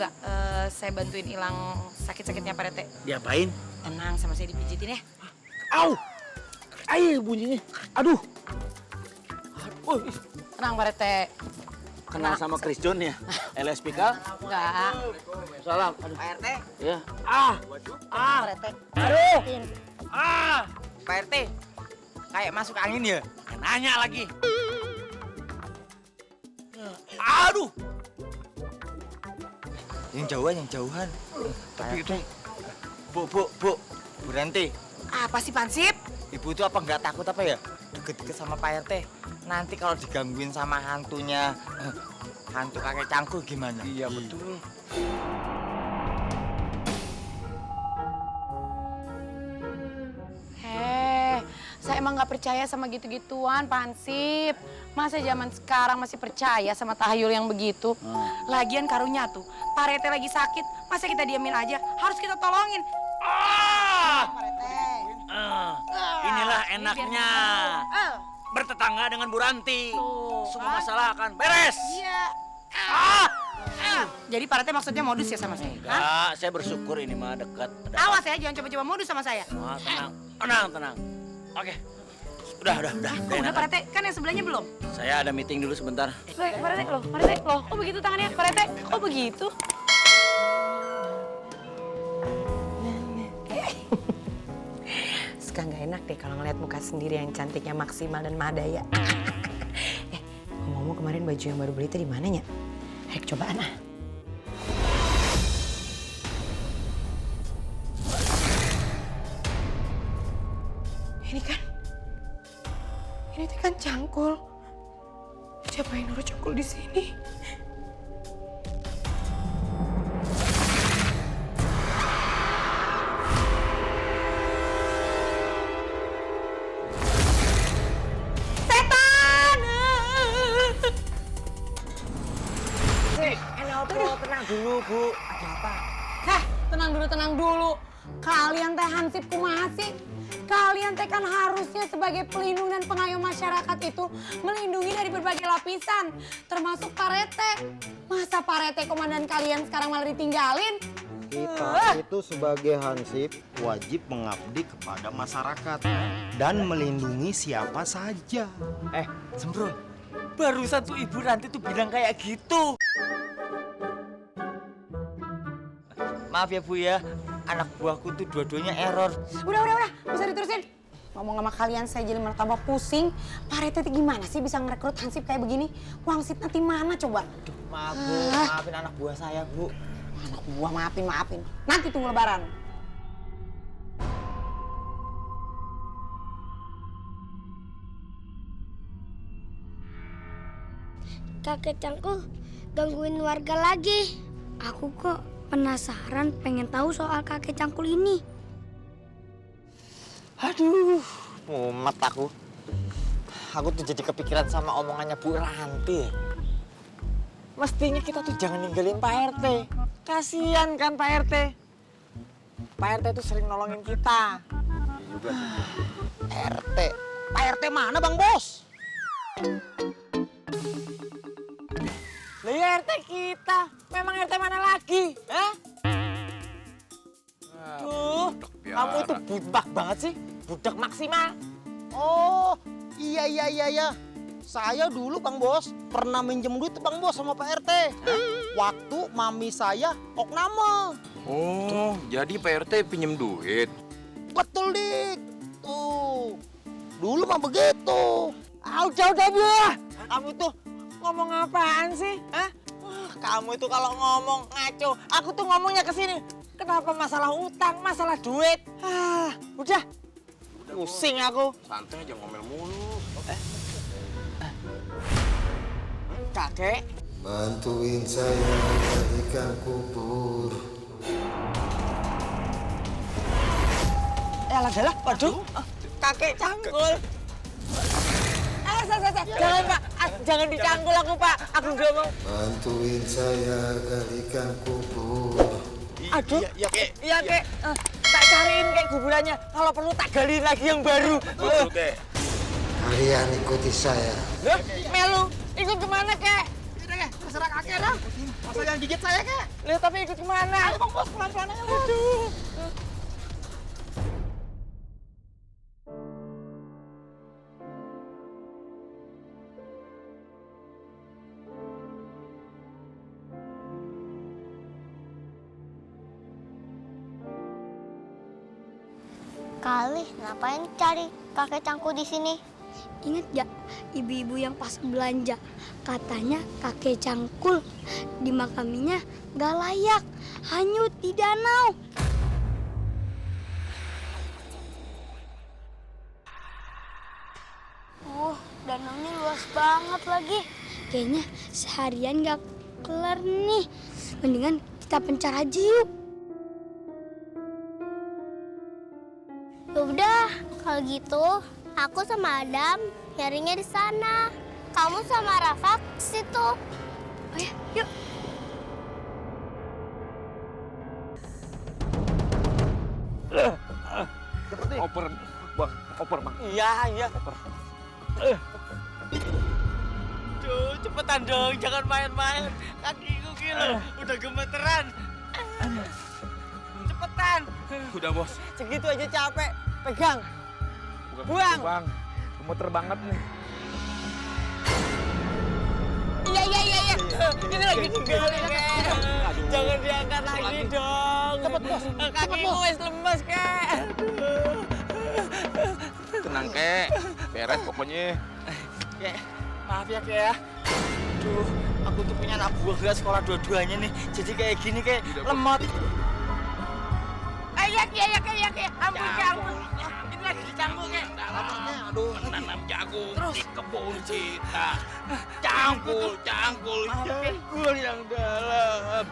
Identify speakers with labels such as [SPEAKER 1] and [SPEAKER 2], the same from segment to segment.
[SPEAKER 1] nggak saya bantuin hilang sakit-sakitnya Pak Rete?
[SPEAKER 2] Diapain?
[SPEAKER 1] Tenang, sama saya dipijitin ya.
[SPEAKER 2] Au! Air bunyinya. Aduh. Aduh.
[SPEAKER 1] Tenang Pak Rete.
[SPEAKER 2] Kenal sama Chris John ya? LSPK?
[SPEAKER 1] Enggak.
[SPEAKER 2] Salam. Aduh.
[SPEAKER 3] Pak RT,
[SPEAKER 2] Ya. Ah.
[SPEAKER 1] Pak Rete.
[SPEAKER 2] Aduh.
[SPEAKER 3] ah, Pak RT, kayak masuk angin ya?
[SPEAKER 2] Nanya lagi. Aduh.
[SPEAKER 3] Yang jauhan. Tapi itu, Bu Ranti,
[SPEAKER 1] Apa sih Pansip?
[SPEAKER 3] Ibu itu apa nggak takut apa ya? Deket-deket sama Pak RT. Nanti kalau digangguin sama hantunya, hantu kakek cangkul gimana?
[SPEAKER 2] Iya betul.
[SPEAKER 1] Saya emang nggak percaya sama gitu-gituan, Pansip. Masa zaman sekarang masih percaya sama tahayul yang begitu? Lagian karunya tuh, Pak Rete lagi sakit, masa kita diamin aja? Harus kita tolongin.
[SPEAKER 2] Inilah enaknya bertetangga dengan Bu Ranti. Semua masalah akan beres.
[SPEAKER 1] Iya. Jadi Pak Rete maksudnya modus ya sama saya? Hah?
[SPEAKER 2] Enggak, saya bersyukur ini mah dekat.
[SPEAKER 1] Awas ya, jangan coba-coba modus sama saya.
[SPEAKER 2] Tenang. Oke. Udah.
[SPEAKER 1] Udah Pak Rete, kan yang sebelahnya belum?
[SPEAKER 2] Saya ada meeting dulu sebentar.
[SPEAKER 1] Pak Rete, loh, kok begitu tangannya? Pak Rete, kok begitu? Suka nggak enak deh kalau ngeliat muka sendiri yang cantiknya maksimal dan madaya. Ngomong-ngomong kemarin baju yang baru beli itu di mananya? Ayo cobaan ah. Ini kan cangkul. Siapa yang naruh cangkul di sini? Setan!
[SPEAKER 3] Tenang dulu, Bu. Ada apa?
[SPEAKER 1] Tenang dulu. Kalian teh hansip kumaha sih? Kalian teh kan harusnya sebagai pelindung dan pengayom masyarakat itu melindungi dari berbagai lapisan, termasuk Pak Rete. Masa Pak Rete komandan kalian sekarang malah ditinggalin?
[SPEAKER 4] Kita itu sebagai hansip wajib mengabdi kepada masyarakat dan melindungi siapa saja.
[SPEAKER 3] Sembrol, barusan tuh Ibu Ranti tuh bilang kayak gitu. Maaf ya Bu ya, anak buahku tuh dua-duanya error.
[SPEAKER 1] Udah, bisa diterusin. Ngomong sama kalian saya jadi malah tambah pusing. Pak Rete tuh gimana sih bisa ngerekrut hansip kayak begini? Wangsit nanti mana coba?
[SPEAKER 3] Maaf Bu, maafin anak buah saya Bu.
[SPEAKER 1] Anak buah maafin. Nanti tunggu lebaran.
[SPEAKER 5] Kakek Cangkul gangguin warga lagi. Aku kok penasaran pengen tahu soal kakek Cangkul ini.
[SPEAKER 3] Aduh, mumet aku. Aku tuh jadi kepikiran sama omongannya Bu Ranti. Mestinya kita tuh jangan ninggalin Pak RT. Kasian kan Pak RT. Pak RT tuh sering nolongin kita.
[SPEAKER 4] Juga
[SPEAKER 3] RT. Pak RT mana Bang Bos? Lah ya RT kita. Memang RT mana lagi? Hah? Duh, kamu itu budak banget sih. Budak maksimal.
[SPEAKER 4] Oh, iya. Saya dulu Bang Bos pernah minjem duit Bang Bos sama Pak RT. Waktu mami saya okname.
[SPEAKER 6] Oh, jadi Pak RT pinjem duit.
[SPEAKER 4] Betul, Dik. Tuh. Dulu mah begitu.
[SPEAKER 3] Udah Bu. Kamu tuh ngomong apaan sih? Hah? Kamu itu kalau ngomong ngaco. Aku tuh ngomongnya ke sini. Kenapa masalah utang, masalah duit? Udah. Pusing aku.
[SPEAKER 6] Santai aja ngomel mulu.
[SPEAKER 3] Kakek.
[SPEAKER 7] Bantuin saya jadikan kubur.
[SPEAKER 3] Alah, waduh. Kakek cangkul. Jangan Pak, jangan dicangkul aku Pak. Aku nggak mau.
[SPEAKER 7] Bantuin saya galikan kubur.
[SPEAKER 3] Aduh, iya kek. Tak cariin kek kuburannya. Kalau perlu tak galiin lagi yang baru.
[SPEAKER 6] Betul, Kek.
[SPEAKER 7] Kalian ikuti saya.
[SPEAKER 3] Loh, Melu, ikut kemana kek?
[SPEAKER 4] terserah kakek dah. Masa yang gigit saya kek.
[SPEAKER 3] Lihat tapi ikut kemana?
[SPEAKER 4] Ayo Bang Bos, pelan-pelan aja Bos.
[SPEAKER 5] Kali, ngapain cari kakek Cangkul di sini? Ingat gak ibu-ibu yang pas belanja? Katanya kakek Cangkul dimakaminya gak layak, hanyut di danau. Danaunya luas banget lagi. Kayaknya seharian gak kelar nih. Mendingan kita pencar aja yuk.
[SPEAKER 8] Yaudah, kalau gitu aku sama Adam nyarinya di sana. Kamu sama Rafa ke situ.
[SPEAKER 5] Oh ya, yuk.
[SPEAKER 6] Oper, bang, oper bang.
[SPEAKER 3] Iya.
[SPEAKER 2] Duh, cepetan dong, jangan main-main. Kakiku gila, udah gemeteran. Cepetan.
[SPEAKER 6] Udah bos.
[SPEAKER 3] Segitu aja capek. Pegang.
[SPEAKER 6] Bukan
[SPEAKER 3] Buang.
[SPEAKER 6] gitu, bang. Gemeter banget nih.
[SPEAKER 3] Iya. Ini lagi tinggalin, Kek. Jangan diangkat lagi dong.
[SPEAKER 4] Cepet Bos,
[SPEAKER 3] Kaki gue lemes, Kek.
[SPEAKER 6] Tenang kek, beres pokoknya.
[SPEAKER 3] Kek, maaf ya, Kek ya. Duh, aku tuh punya anak buah gak sekolah dua-duanya nih. Jadi kayak gini, Kek, lemot.
[SPEAKER 2] Kek. Ampun. Ini lagi dicangkul, Kek.
[SPEAKER 4] Aduh,
[SPEAKER 2] Nanam jagung di kebun kita. Cangkul. Cangkul yang dalam.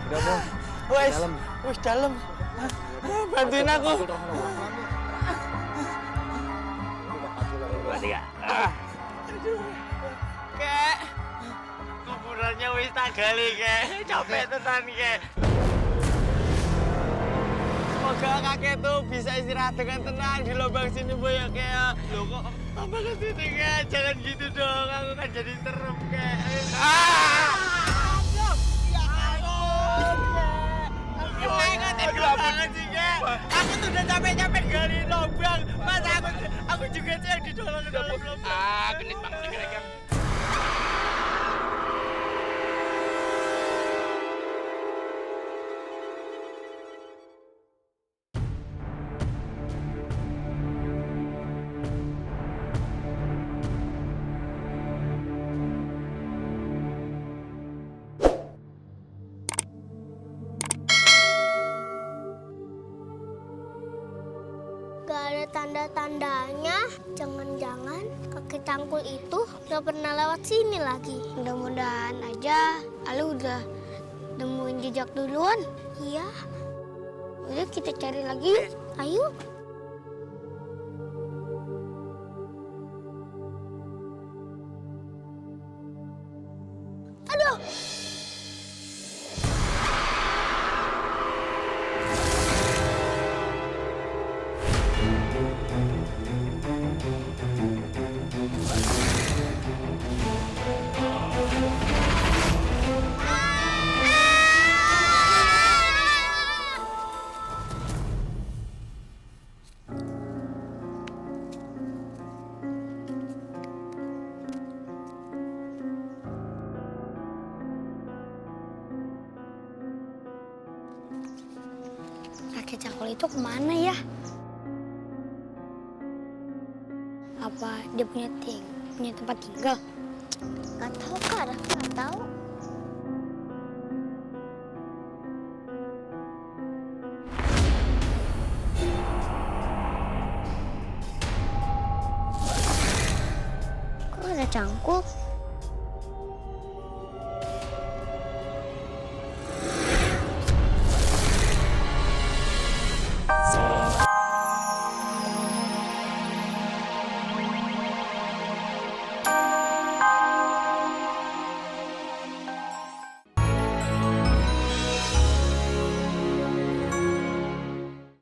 [SPEAKER 6] Udah bos.
[SPEAKER 3] Wis dalam. Bantuin aku. Kek, kuburannya wis tak gali, Kek. Capek tenan, Kek. Semoga kakek tuh bisa istirahat dengan tenang di lubang sini, Bu ya, Kek ya. Loh kok apa ke sini, Kek? Jangan gitu dong, aku kan jadi serem, Kek. Gila banget sih, Kek. Aku tuh udah capek-capek gali lubang. Masa aku juga sih yang didorong ke dalam lubang.
[SPEAKER 6] Genit banget sih kira-kira.
[SPEAKER 8] Gak ada tanda-tandanya. Jangan-jangan kakek Cangkul itu udah pernah lewat sini lagi.
[SPEAKER 5] Mudah-mudahan aja Ali udah nemuin jejak duluan.
[SPEAKER 8] Iya,
[SPEAKER 5] Udah kita cari lagi yuk.
[SPEAKER 8] ayo. Aduh,
[SPEAKER 5] Kakek Cangkul itu kemana ya? Apa dia punya tempat tinggal?
[SPEAKER 8] gak tahu Kak, gak tahu. Kok ada Cangkul?